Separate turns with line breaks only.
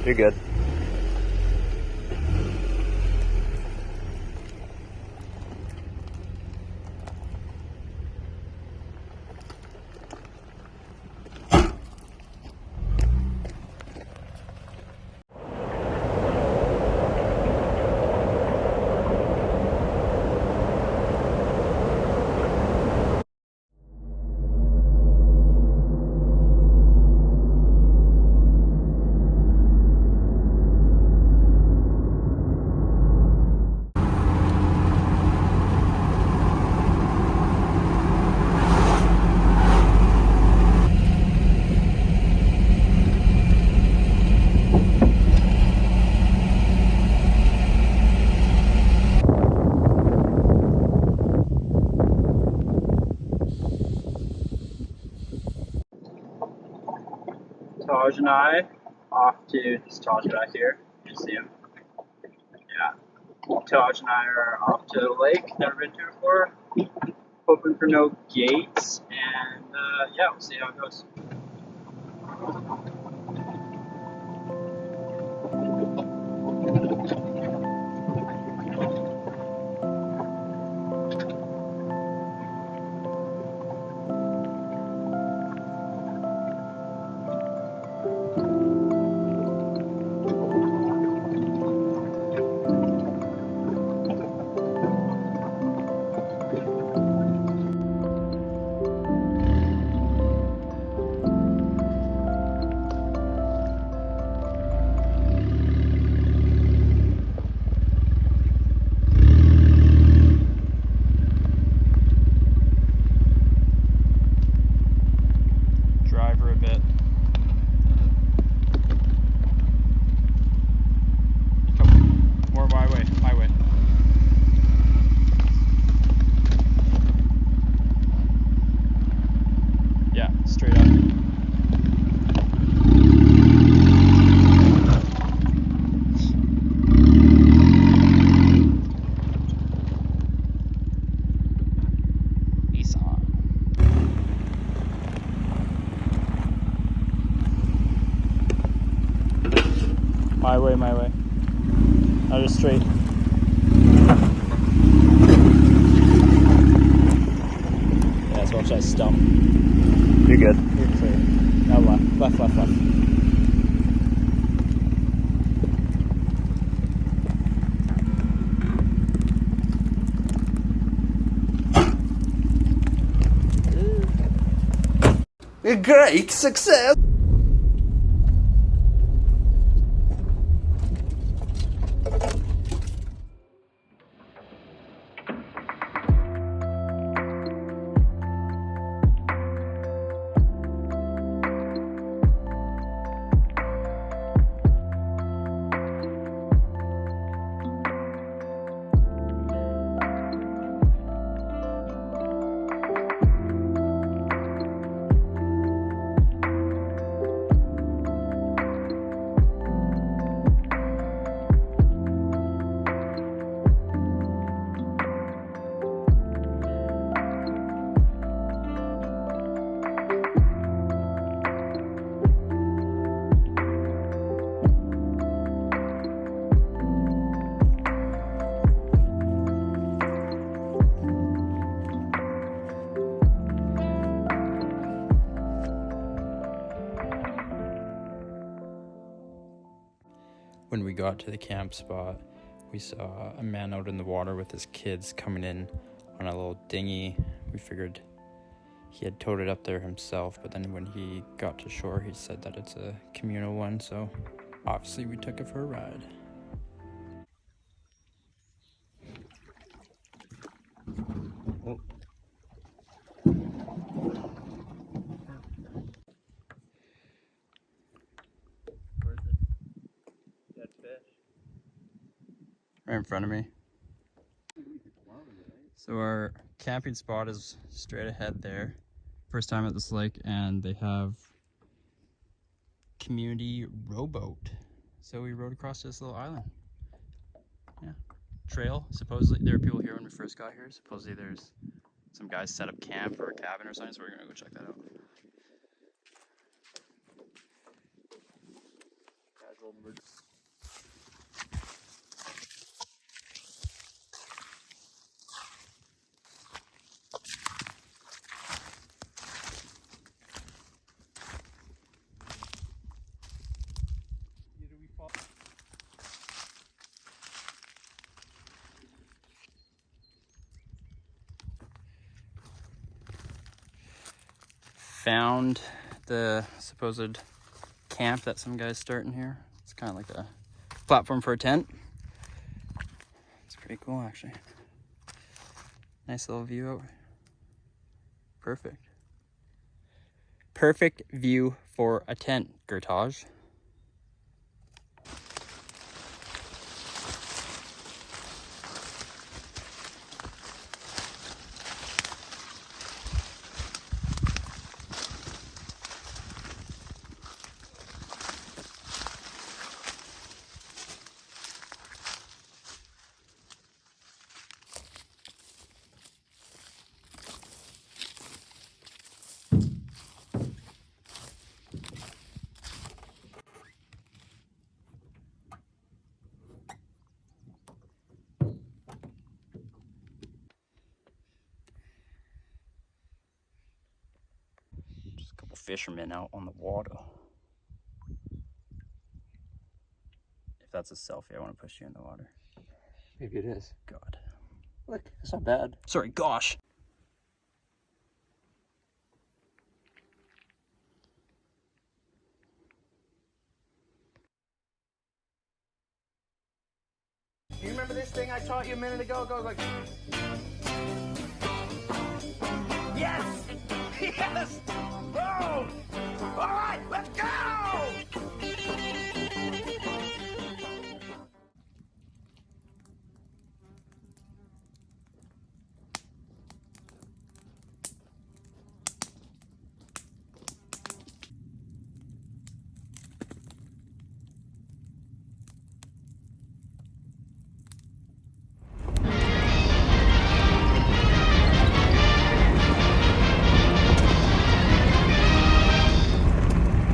You're good.
Taj and I off to this Taj back here. You see him? Yeah. Taj and I are off to the lake. Never been to it before. Hoping for no gates, and yeah, we'll see how it goes.
Driver a bit. Come more my way, highway. Yeah, straight up. Nissan. My way, my way. Now just straight. Yeah, so watch that stump.
You're good.
You're clear. Now left, left.
A great success!
When we got to the camp spot, we saw a man out in the water with his kids coming in on a little dinghy. We figured he had towed it up there himself, but then when he got to shore, he said that it's a communal one, so obviously we took it for a ride.
Oh.
Where's the dead fish?
Right in front of me. So our camping spot is straight ahead there. First time at this lake, and they have community rowboat. So we rowed across this little island. Yeah. Trail. Supposedly there were people here when we first got here. Supposedly there's some guys set up camp or a cabin or something, so we're gonna go check that out.
Guys
Found the supposed camp that some guy's starting here. It's kind of like a platform for a tent. It's pretty cool, actually. Nice little view out. Perfect. Perfect view for a tent, Gertage. Just a couple fishermen out on the water. If that's a selfie, I want to push you in the water.
Maybe it is.
God.
Look, it's not bad.
Sorry, gosh.
Do you remember this thing I taught you a minute ago? It goes like... Yes! Yes! Boom! All right!